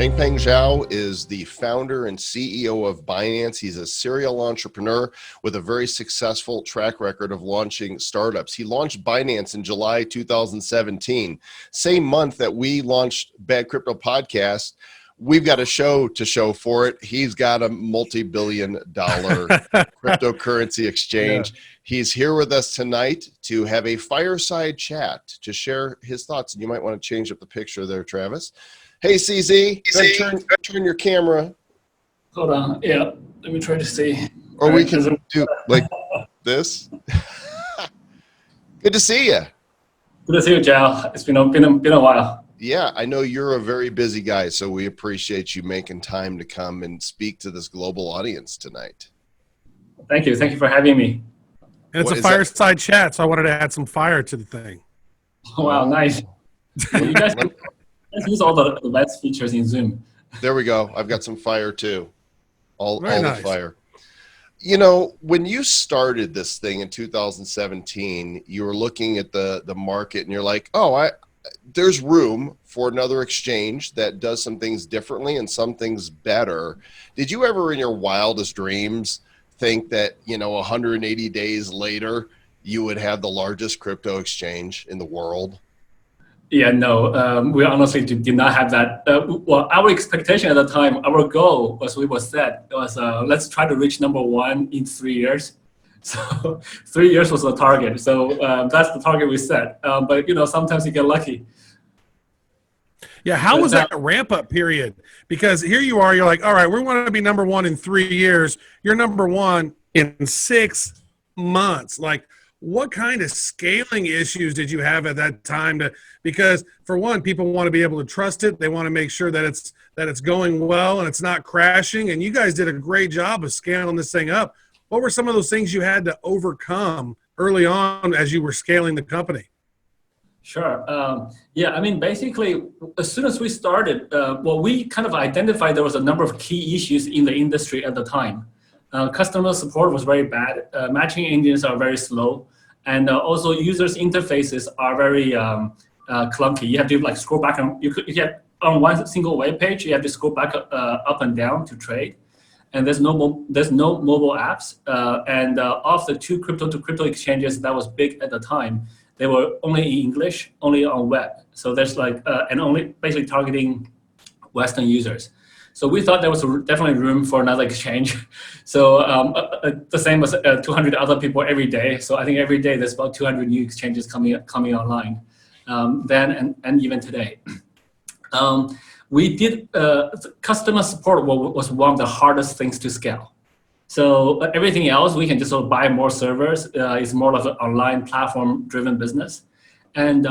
Changpeng Zhao is the founder and CEO of Binance. He's a serial entrepreneur with a very successful track record of launching startups. He launched Binance in July 2017. Same month that we launched Bad Crypto Podcast. We've got a show to show for it. He's got a multi-billion-dollar cryptocurrency exchange. Yeah. He's here with us tonight to have a fireside chat to share his thoughts. And you might want to change up the picture there, Travis. Hey, CZ, turn your camera. Hold on. Yeah, let me try to see. Or we can do like this. Good to see you. Good to see you, Joel. It's been a while. Yeah, I know you're a very busy guy, so we appreciate you making time to come and speak to this global audience tonight. Thank you. Thank you for having me. And it's a fireside chat, so I wanted to add some fire to the thing. Oh, wow, nice. Well, you guys can use all the best features in Zoom. There we go. I've got some fire too. All nice. The fire. You know, when you started this thing in 2017, you were looking at the market and you're like, oh, there's room for another exchange that does some things differently and some things better. Did you ever in your wildest dreams think that, 180 days later, you would have the largest crypto exchange in the world? Yeah, no, we honestly did not have that. Well, our expectation at the time, our goal was let's try to reach number one in 3 years. So 3 years was the target. So that's the target we set. But, sometimes you get lucky. Yeah, how was that ramp up period? Because here you are, you're like, all right, we want to be number one in 3 years. You're number one in 6 months. Like, what kind of scaling issues did you have at that time? Because for one, people want to be able to trust it. They want to make sure that it's going well and it's not crashing. And you guys did a great job of scaling this thing up. What were some of those things you had to overcome early on as you were scaling the company? Sure. Basically, as soon as we started, we kind of identified there was a number of key issues in the industry at the time. Customer support was very bad. Matching engines are very slow. And also users' interfaces are very clunky. You have to scroll back. On one single web page, you have to scroll back up and down to trade. And there's no mobile apps. And of the two crypto-to-crypto exchanges that was big at the time, they were only in English, only on web. So there's and only basically targeting Western users. So we thought there was definitely room for another exchange. So the same as 200 other people every day. So I think every day there's about 200 new exchanges coming online. Then and even today. We did customer support was one of the hardest things to scale. So everything else we can just buy more servers. It's more of an online platform-driven business, and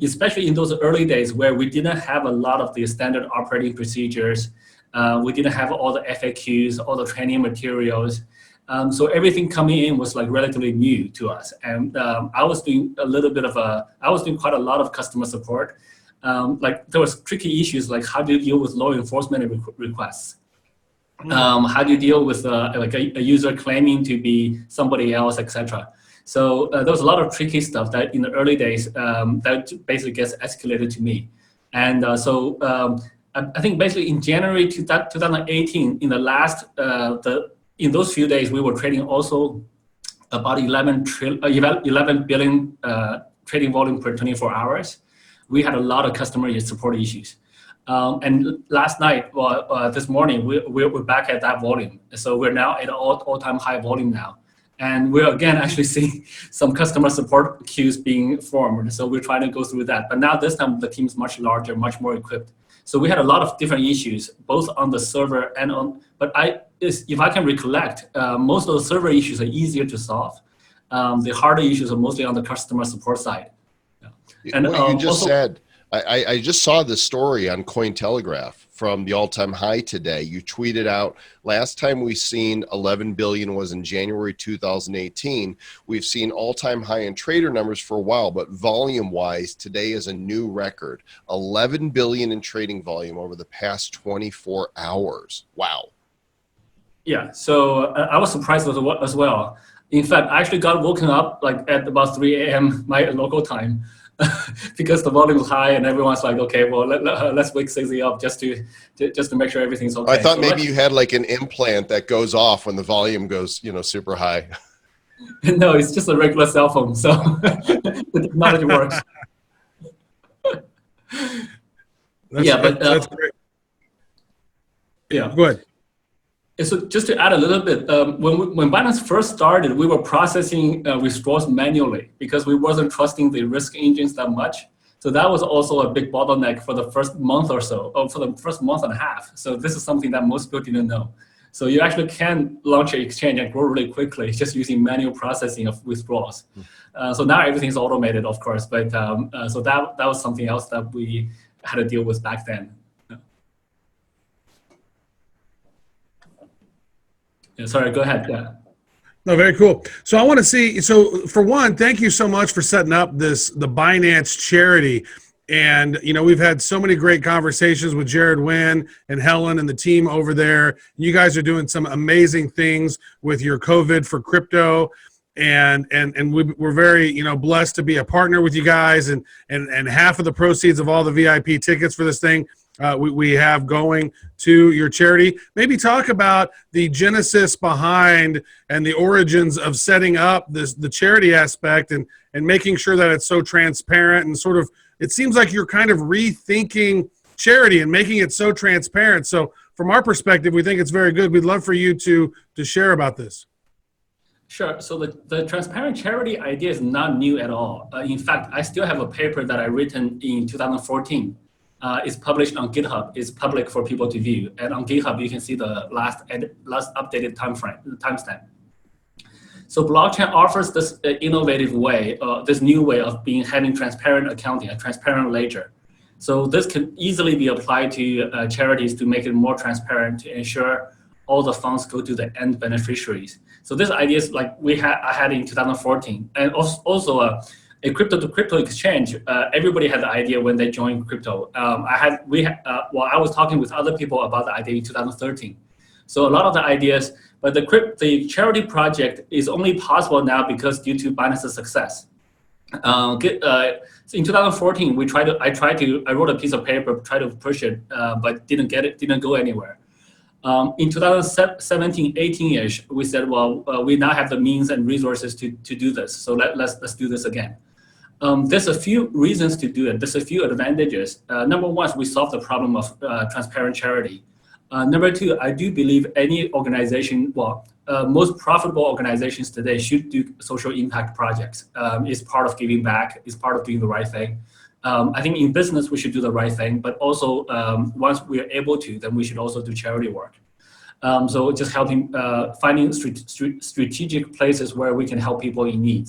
especially in those early days where we didn't have a lot of the standard operating procedures, we didn't have all the FAQs, all the training materials. So everything coming in was relatively new to us, and I was doing quite a lot of customer support. There was tricky issues like how do you deal with law enforcement requests? How do you deal with a user claiming to be somebody else, etc. So there was a lot of tricky stuff that in the early days that basically gets escalated to me. And I think basically in January 2018, in the last in those few days, we were trading also about 11 billion trading volume per 24 hours. We had a lot of customer support issues. And last night, this morning, we're back at that volume. So we're now at all-time high volume now. And we're again actually seeing some customer support queues being formed. So we're trying to go through that. But now this time the team is much larger, much more equipped. So we had a lot of different issues, both on the server and on, but if I can recollect, most of the server issues are easier to solve. The harder issues are mostly on the customer support side. And what you just said, I just saw this story on Cointelegraph from the all-time high today. You tweeted out, last time we seen 11 billion was in January 2018. We've seen all-time high in trader numbers for a while, but volume-wise, today is a new record. 11 billion in trading volume over the past 24 hours. Wow. Yeah, so I was surprised as well. In fact, I actually got woken up at about 3 a.m. my local time. because the volume is high and everyone's like, okay, well, let's wake Susie up just to make sure everything's okay. I thought maybe you had like an implant that goes off when the volume goes, super high. No, it's just a regular cell phone, so the technology works. That's great. Yeah. Go ahead. So just to add a little bit, when Binance first started, we were processing withdrawals manually because we wasn't trusting the risk engines that much. So that was also a big bottleneck for the first month or so, or for the first month and a half. So this is something that most people didn't know. So you actually can launch an exchange and grow really quickly just using manual processing of withdrawals. So now everything's automated, of course, but so that was something else that we had to deal with back then. Yeah, sorry, go ahead. Yeah. No, very cool. So I want to see, so for one, thank you so much for setting up the Binance Charity. And, we've had so many great conversations with Jared Wynn and Helen and the team over there. You guys are doing some amazing things with your COVID for crypto. And we're very, blessed to be a partner with you guys. And half of the proceeds of all the VIP tickets for this thing, we have going to your charity. Maybe talk about the genesis behind and the origins of setting up the charity aspect and making sure that it's so transparent and sort of, it seems like you're kind of rethinking charity and making it so transparent. So from our perspective, we think it's very good. We'd love for you to share about this. Sure. So the transparent charity idea is not new at all. In fact, I still have a paper that I written in 2014. It's published on GitHub. It's public for people to view. And on GitHub, you can see the last updated timestamp. So blockchain offers this innovative way, this new way of having transparent accounting, a transparent ledger. So this can easily be applied to charities to make it more transparent to ensure all the funds go to the end beneficiaries. So this idea is like I had in 2014, and also a crypto to crypto exchange. Everybody had the idea when they joined crypto. I was talking with other people about the idea in 2013. So a lot of the ideas, but the charity project is only possible now because due to Binance's success. So in 2014, I wrote a piece of paper, tried to push it, but didn't go anywhere. In 2017, 18-ish, we said, well, we now have the means and resources to do this. So let's do this again. There's a few reasons to do it. There's a few advantages. Number one, we solve the problem of transparent charity. Number two, I do believe any organization, most profitable organizations today should do social impact projects. It's part of giving back. It's part of doing the right thing. I think in business, we should do the right thing, but also once we are able to, then we should also do charity work. So just helping, finding strategic places where we can help people in need.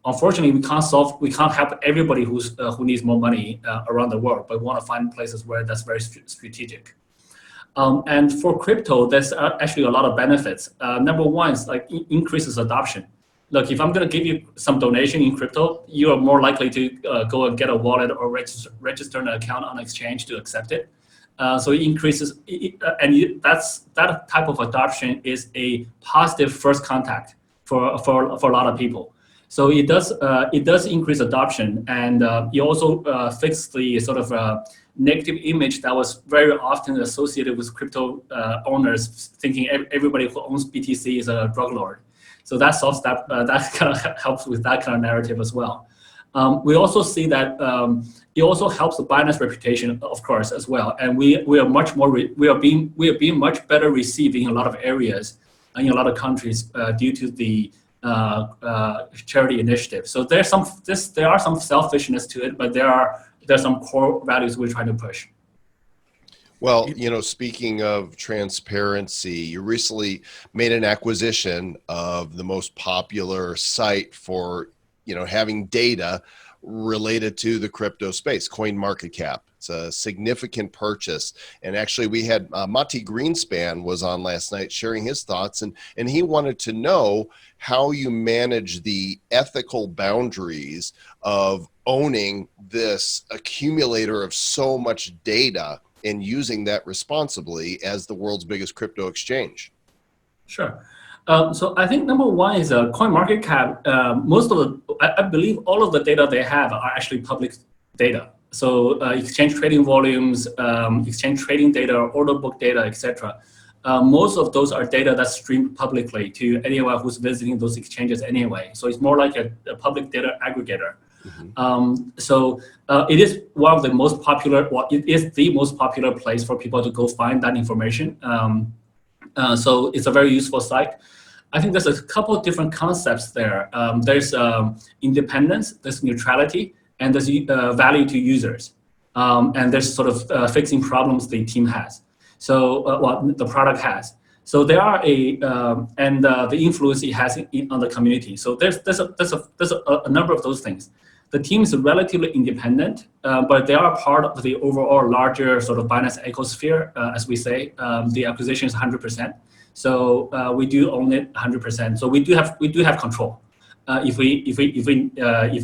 Unfortunately, we can't help everybody who needs more money around the world, but we want to find places where that's very strategic. And for crypto, there's actually a lot of benefits. Number one is like increases adoption. Look, if I'm going to give you some donation in crypto, you are more likely to go and get a wallet or register an account on exchange to accept it. So it increases, that type of adoption is a positive first contact for a lot of people. So it does increase adoption, and it also fix the sort of negative image that was very often associated with crypto owners, thinking everybody who owns BTC is a drug lord. So that solves that. That kind of helps with that kind of narrative as well. We also see that it also helps the Binance reputation, of course, as well. And we are much more we are being much better received in a lot of areas, in a lot of countries due to the charity initiative. So there are some selfishness to it, but there's some core values we're trying to push. Well, speaking of transparency, you recently made an acquisition of the most popular site for, having data related to the crypto space, CoinMarketCap. It's a significant purchase. And actually we had Mati Greenspan was on last night sharing his thoughts, and he wanted to know how you manage the ethical boundaries of owning this accumulator of so much data and using that responsibly as the world's biggest crypto exchange. Sure. So I think number one is CoinMarketCap. Most of the, I believe all of the data they have are actually public data. So exchange trading volumes, exchange trading data, order book data, etc. Most of those are data that's streamed publicly to anyone who's visiting those exchanges anyway. So it's more like a public data aggregator. So it is one of the most popular, well, it is the most popular place for people to go find that information. So it's a very useful site. I think there's a couple of different concepts there. There's independence, there's neutrality, and there's value to users. And there's sort of fixing problems the team has. So what the product has. So there are the influence it has on the community. So there's a number of those things. The team is relatively independent, but they are part of the overall larger sort of Binance ecosphere, as we say. The acquisition is 100%. So we do own it 100%. So we do have control if we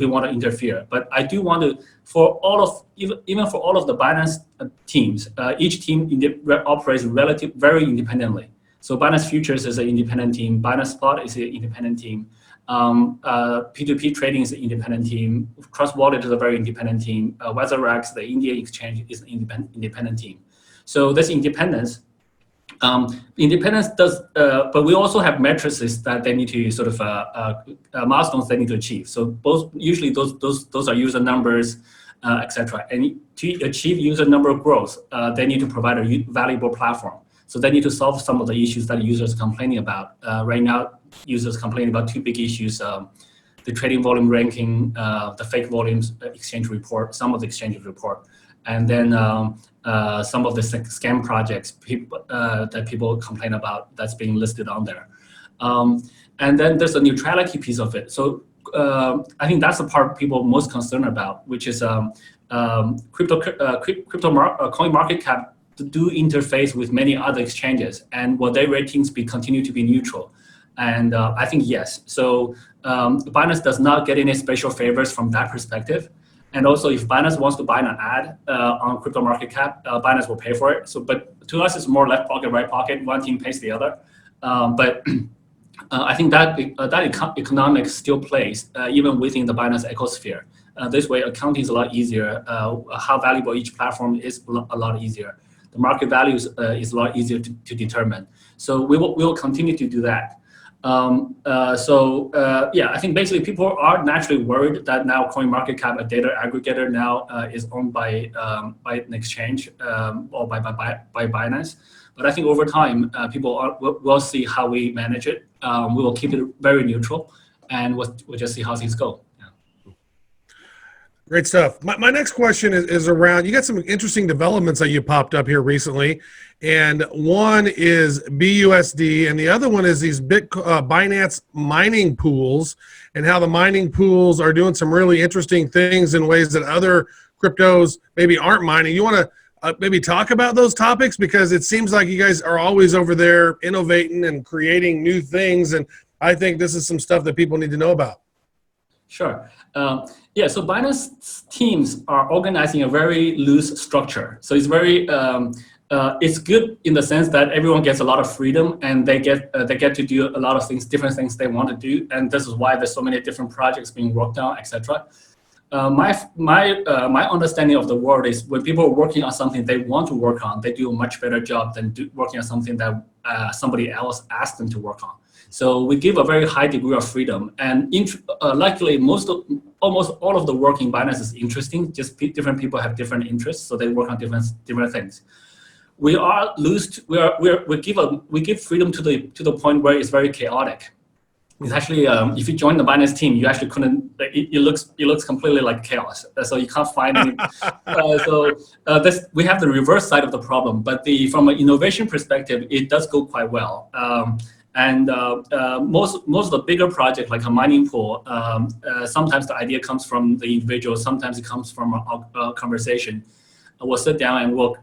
want to interfere. But I do want to, for all of even for all of the Binance teams, each team operates very independently. So Binance Futures is an independent team. Binance Spot is an independent team. P2P trading is an independent team. Cross Wallet is a very independent team. WeatherX, the Indian exchange, is an independent team. So this independence. Independence does, but we also have matrices that they need to sort of milestones they need to achieve. So both usually those are user numbers, etc. And to achieve user number growth, they need to provide a valuable platform. So they need to solve some of the issues that users are complaining about. Right now, users complain about two big issues: the trading volume ranking, the fake volumes exchange report, some of the exchange report, and then some of the scam projects that people complain about that's being listed on there. And then there's a neutrality piece of it. So I think that's the part people are most concerned about, which is CoinMarketCap do interface with many other exchanges, and will their ratings continue to be neutral? And I think yes. So Binance does not get any special favors from that perspective. And also, if Binance wants to buy an ad on CryptoMarketCap, Binance will pay for it. So, but to us, it's more left pocket, right pocket. One team pays the other. But I think that economics still plays even within the Binance ecosphere. This way, accounting is a lot easier. How valuable each platform is a lot easier. The market value is a lot easier to determine. So we will continue to do that. Yeah, I think basically people are naturally worried that now CoinMarketCap, a data aggregator, now is owned by an exchange or by Binance. But I think over time, people will see how we manage it. We will keep it very neutral, and we'll just see how things go. Great stuff. My next question is around, you got some interesting developments that you popped up here recently. And one is BUSD, and the other one is these Binance mining pools, and how the mining pools are doing some really interesting things in ways that other cryptos maybe aren't mining. You want to maybe talk about those topics? Because it seems like you guys are always over there innovating and creating new things. And I think this is some stuff that people need to know about. Sure. Yeah, so Binance teams are organizing a very loose structure. So it's very, it's good in the sense that everyone gets a lot of freedom, and they get to do a lot of things, different things they want to do, and this is why there's so many different projects being worked on, etc. My understanding of the world is when people are working on something they want to work on, they do a much better job than working on something that somebody else asked them to work on. So we give a very high degree of freedom, and luckily almost all of the work in Binance is interesting. Just different people have different interests, so they work on different things. We are loose. We give freedom to the point where it's very chaotic. It's actually if you join the Binance team, you actually couldn't. It looks completely like chaos. So you can't find any. We have the reverse side of the problem, but from an innovation perspective, it does go quite well. Most of the bigger projects, like a mining pool, sometimes the idea comes from the individual, sometimes it comes from a conversation. We'll sit down and we'll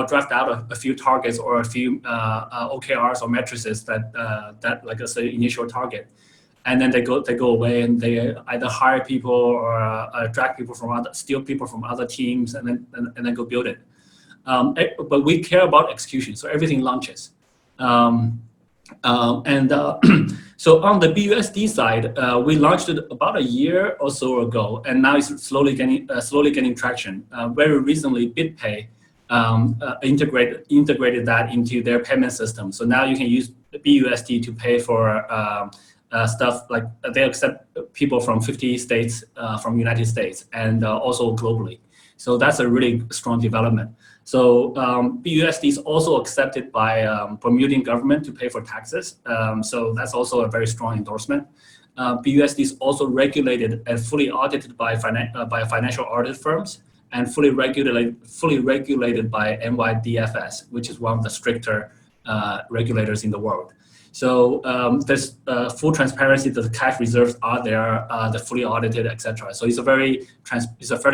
draft out a few targets or a few OKRs or matrices that like I say initial target, and then they go away and they either hire people or drag people steal people from other teams and then go build it. But we care about execution, so everything launches. So on the BUSD side, we launched it about a year or so ago, and now it's slowly getting traction. Very recently, BitPay integrated that into their payment system. So now you can use BUSD to pay for stuff like they accept people from 50 states from United States and also globally. So that's a really strong development. So BUSD is also accepted by Bermudian government to pay for taxes. So that's also a very strong endorsement. BUSD is also regulated and fully audited by financial audit firms and fully regulated by NYDFS, which is one of the stricter regulators in the world. So there's full transparency that the cash reserves are there, they're fully audited, etc. So it's a fairly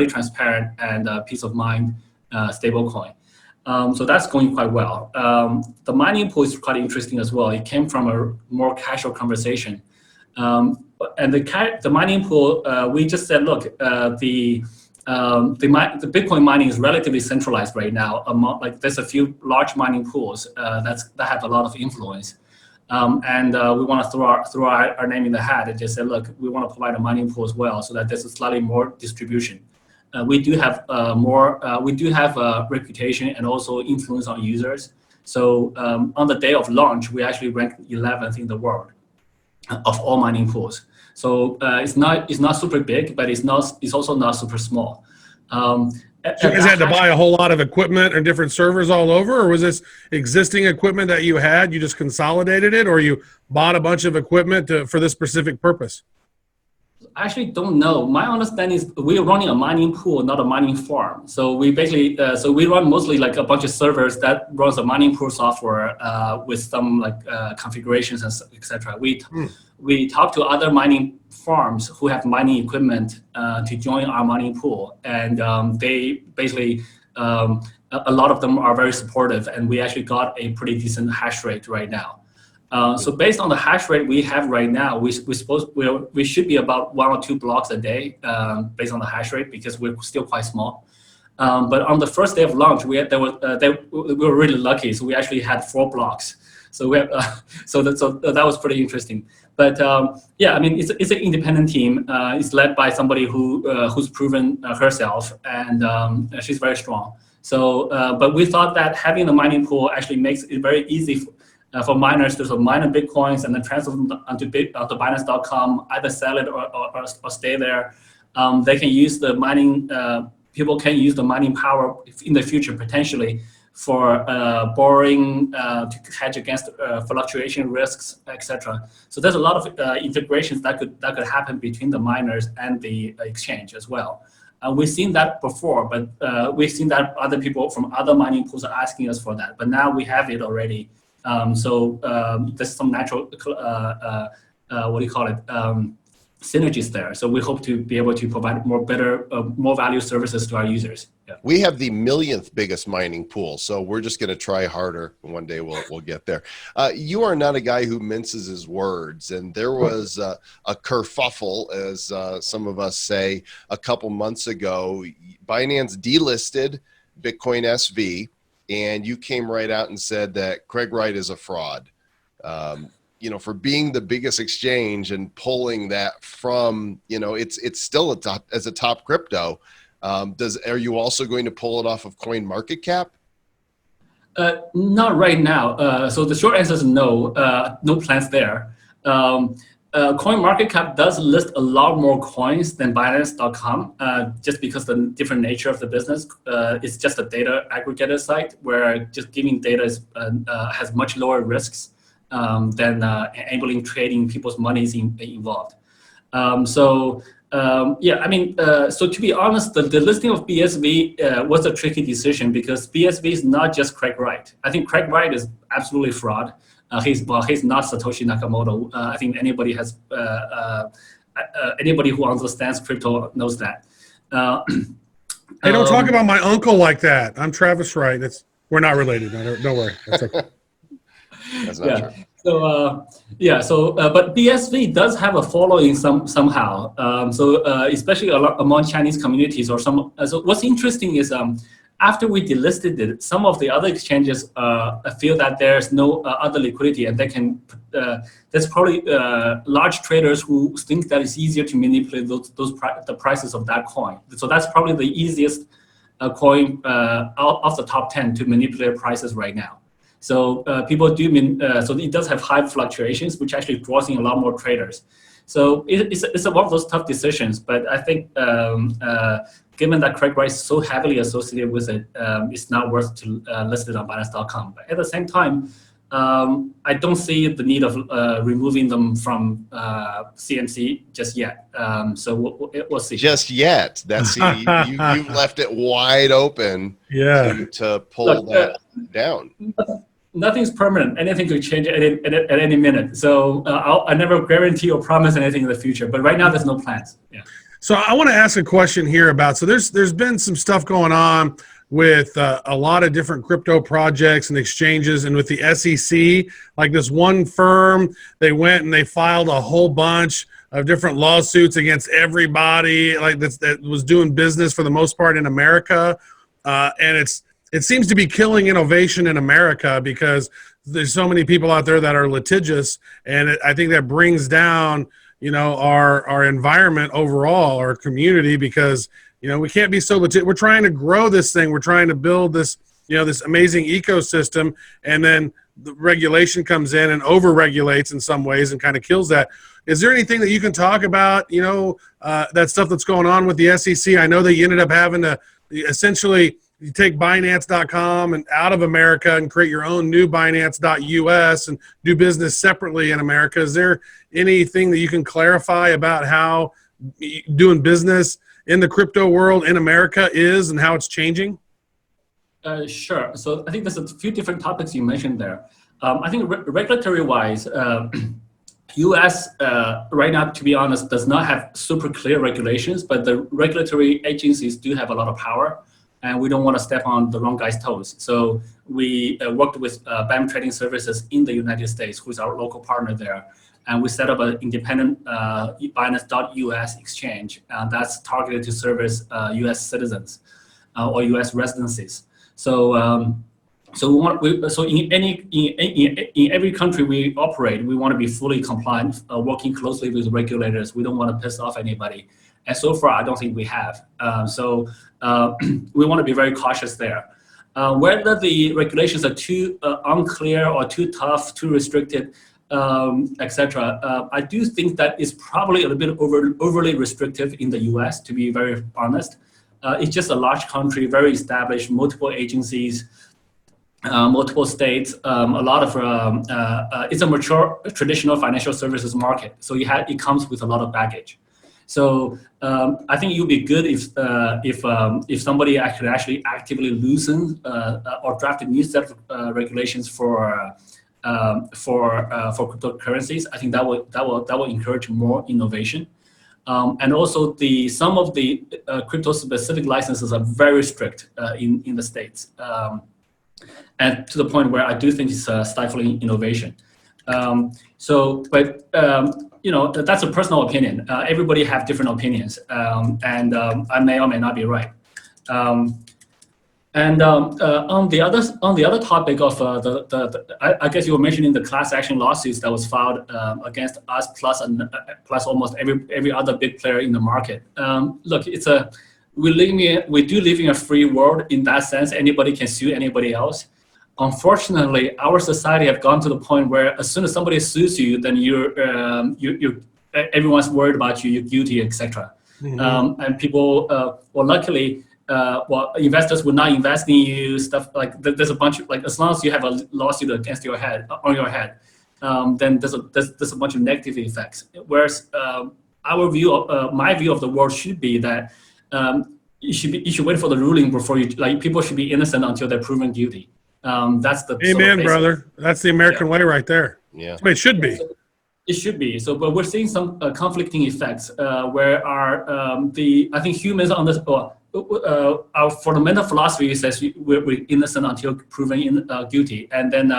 transparent and peace of mind stablecoin. So that's going quite well. The mining pool is quite interesting as well. It came from a more casual conversation. And the mining pool, we just said, look, the Bitcoin mining is relatively centralized right now. There's a few large mining pools that have a lot of influence. And we want to throw our name in the hat and just say, look, we want to provide a mining pool as well, so that there's a slightly more distribution. We do have a reputation and also influence on users. So on the day of launch, we actually ranked 11th in the world of all mining pools. So it's not super big, but it's also not super small. So you guys had to buy a whole lot of equipment and different servers all over, or was this existing equipment that you had, you just consolidated it, or you bought a bunch of equipment for this specific purpose? I actually don't know. My understanding is we're running a mining pool, not a mining farm. So we basically, we run mostly like a bunch of servers that runs a mining pool software with some configurations and etc. We talk to other mining farms who have mining equipment to join our mining pool, and they basically a lot of them are very supportive, and we actually got a pretty decent hash rate right now. So based on the hash rate we have right now, we should be about 1 or 2 blocks a day based on the hash rate, because we're still quite small. But on the first day of launch, we were really lucky. So we actually had 4 blocks. So we have, so that was pretty interesting. But yeah, I mean, it's an independent team. It's led by somebody who's proven herself, and she's very strong. So, but we thought that having the mining pool actually makes it very easy for miners to mine the Bitcoins and then transfer them onto Binance.com, either sell it or stay there. They can use the mining. People can use the mining power in the future potentially for borrowing to hedge against fluctuation risks, etc. So there's a lot of integrations that could happen between the miners and the exchange as well. We've seen that before, but we've seen that other people from other mining pools are asking us for that. But now we have it already. So there's some natural, synergies there. So we hope to be able to provide more value services to our users. Yeah. We have the millionth biggest mining pool, so we're just going to try harder. One day we'll get there. You are not a guy who minces his words, and there was a kerfuffle, as some of us say, a couple months ago. Binance delisted Bitcoin SV, and you came right out and said that Craig Wright is a fraud. For being the biggest exchange and pulling that from, it's still as a top crypto. Are you also going to pull it off of CoinMarketCap? Not right now. So the short answer is no. No plans there. CoinMarketCap does list a lot more coins than Binance.com, just because the different nature of the business. It's just a data aggregator site where just giving data has much lower risks than enabling trading people's money is involved. So to be honest, the listing of BSV was a tricky decision, because BSV is not just Craig Wright. I think Craig Wright is absolutely fraud. He's not Satoshi Nakamoto. I think anybody who understands crypto knows that. Hey, don't talk about my uncle like that. I'm Travis Wright. We're not related. No, don't worry. That's okay. That's not true. So, but BSV does have a following somehow. Especially among Chinese communities or some. So what's interesting is After we delisted it, some of the other exchanges feel that there's no other liquidity, and they can. There's probably large traders who think that it's easier to manipulate the prices of that coin. So that's probably the easiest coin out of the top 10 to manipulate prices right now. So people do so it does have high fluctuations, which actually draws in a lot more traders. So it's one of those tough decisions, but I think given that Craig Wright is so heavily associated with it, it's not worth to list it on Binance.com. But at the same time, I don't see the need of removing them from CMC just yet. So we'll see. Just yet. That's you've left it wide open to pull that down. Nothing's permanent. Anything could change at any minute. So I never guarantee or promise anything in the future. But right now, there's no plans. Yeah. So I want to ask a question here about. So there's been some stuff going on with a lot of different crypto projects and exchanges, and with the SEC, like this one firm, they went and they filed a whole bunch of different lawsuits against everybody, like that was doing business for the most part in America, and it seems to be killing innovation in America because there's so many people out there that are litigious, and I think that brings down, our environment overall, our community, because, we can't be so legit. We're trying to grow this thing. We're trying to build this, this amazing ecosystem, and then the regulation comes in and over-regulates in some ways and kind of kills that. Is there anything that you can talk about, that stuff that's going on with the SEC? I know that you ended up having to essentially – you take Binance.com and out of America and create your own new Binance.us and do business separately in America. Is there anything that you can clarify about how doing business in the crypto world in America is and how it's changing? Sure. So I think there's a few different topics you mentioned there. I think regulatory-wise, U.S. Right now, to be honest, does not have super clear regulations, but the regulatory agencies do have a lot of power. And we don't want to step on the wrong guy's toes. So we worked with BAM Trading Services in the United States, who's our local partner there. And we set up an independent Binance.us exchange that's targeted to service U.S. citizens or U.S. residencies. So in every country we operate, we want to be fully compliant, working closely with the regulators. We don't want to piss off anybody. And so far, I don't think we have. We want to be very cautious there. Whether the regulations are too unclear or too tough, too restricted, etc., I do think that it's probably a little bit overly restrictive in the US, to be very honest. It's just a large country, very established, multiple agencies, multiple states, a lot of, it's a mature traditional financial services market. So it comes with a lot of baggage. So I think it would be good if somebody could actually actively loosen or draft a new set of regulations for cryptocurrencies. I think that will encourage more innovation. And also some of the crypto specific licenses are very strict in the States, and to the point where I do think it's stifling innovation. That's a personal opinion. Everybody have different opinions, and I may or may not be right. On the other topic of I guess you were mentioning the class action lawsuits that was filed against us plus almost every other big player in the market. Look, we do live in a free world in that sense. Anybody can sue anybody else. Unfortunately, our society have gone to the point where as soon as somebody sues you, then everyone's worried about you. You're guilty, etc. Mm-hmm. And people, luckily, investors will not invest in you. Stuff like there's a bunch of as long as you have a lawsuit against your head, then there's a bunch of negative effects. Whereas my view of the world should be that you should wait for the ruling before people should be innocent until they're proven guilty. That's the amen, brother. That's the American way right there. Yeah, that's the way it should be. It should be. So, but we're seeing some conflicting effects where I think humans on this, our fundamental philosophy says we're innocent until proven guilty, and then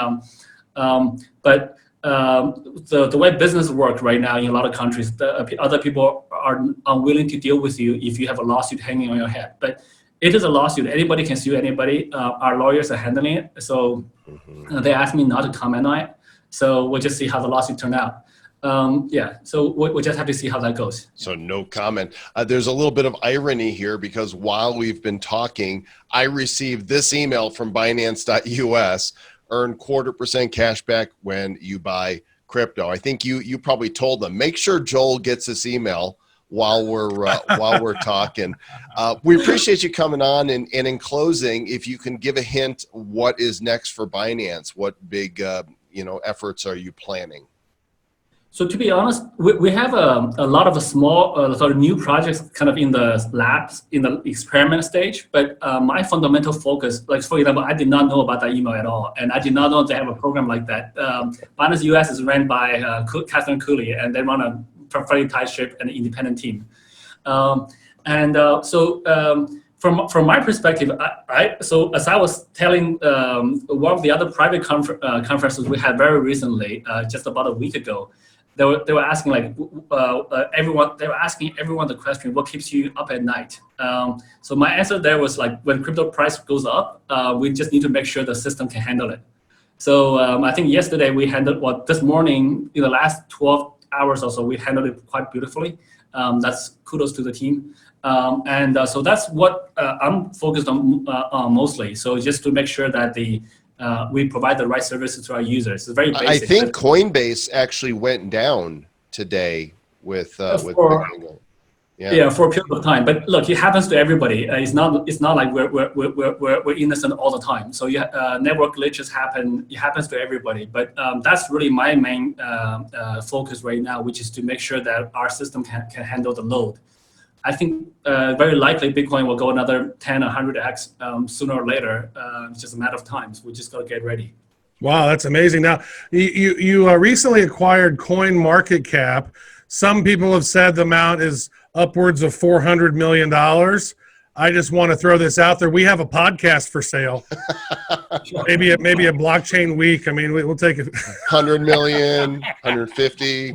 but the way business works right now in a lot of countries, other people are unwilling to deal with you if you have a lawsuit hanging on your head. But it is a lawsuit. Anybody can sue anybody. Our lawyers are handling it. So they asked me not to comment on it. So we'll just see how the lawsuit turned out. Yeah, so we'll just have to see how that goes. So no comment. There's a little bit of irony here because while we've been talking, I received this email from Binance.us, earn 0.25% cash back when you buy crypto. I think you probably told them, make sure Joel gets this email while we're talking. We appreciate you coming on, and in closing, if you can give a hint, what is next for Binance? What big efforts are you planning? So to be honest, we have a lot of small sort of new projects kind of in the labs, in the experiment stage. But my fundamental focus, like for example, I did not know about that email at all. And I did not know they have a program like that. Binance US is ran by Catherine Cooley, and they run a fairly tight ship and independent team. From my perspective, so as I was telling one of the other private conferences we had very recently, just about a week ago, they were asking everyone. They were asking everyone the question, "What keeps you up at night?" So my answer there was like, when crypto price goes up, we just need to make sure the system can handle it. So I think yesterday we handled this morning, in the last 12 hours or so, we handled it quite beautifully. That's kudos to the team. So that's what I'm focused on mostly. So just to make sure that we provide the right services to our users. It's very basic. I think Coinbase actually went down today with Bitcoin. Yeah, for a period of time. But look, it happens to everybody. It's not like we're innocent all the time. So network glitches happen. It happens to everybody. But that's really my main focus right now, which is to make sure that our system can handle the load. I think very likely Bitcoin will go another 10 or 100x sooner or later. It's just a matter of time. So we just got to get ready. Wow, that's amazing. Now, you recently acquired CoinMarketCap. Some people have said the amount is upwards of $400 million. I just want to throw this out there. We have a podcast for sale. maybe a blockchain week. I mean, we'll take it. 100 million, 150,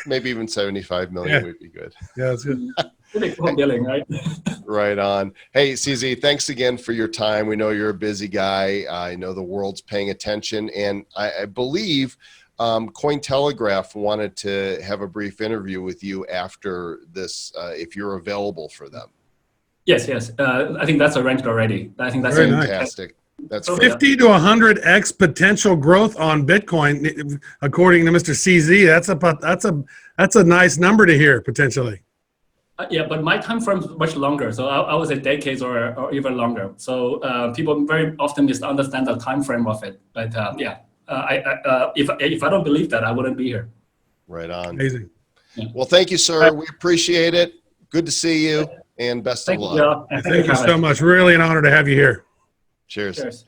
maybe even 75 million would be good. Yeah, that's good. Billing, right? Right on. Hey, CZ, thanks again for your time. We know you're a busy guy. I know the world's paying attention, and I believe Cointelegraph wanted to have a brief interview with you after this, if you're available for them. Yes. I think that's arranged already. I think that's very fantastic. That's 50 to 100x potential growth on Bitcoin, according to Mr. CZ. That's a nice number to hear potentially. Yeah, but my time frame is much longer. So I was at decades or even longer. So people very often misunderstand the time frame of it. But if I don't believe that, I wouldn't be here. Right on. Amazing. Yeah. Well, thank you, sir. We appreciate it. Good to see you, and best of luck. Thank you so much. Really an honor to have you here. Cheers. Cheers.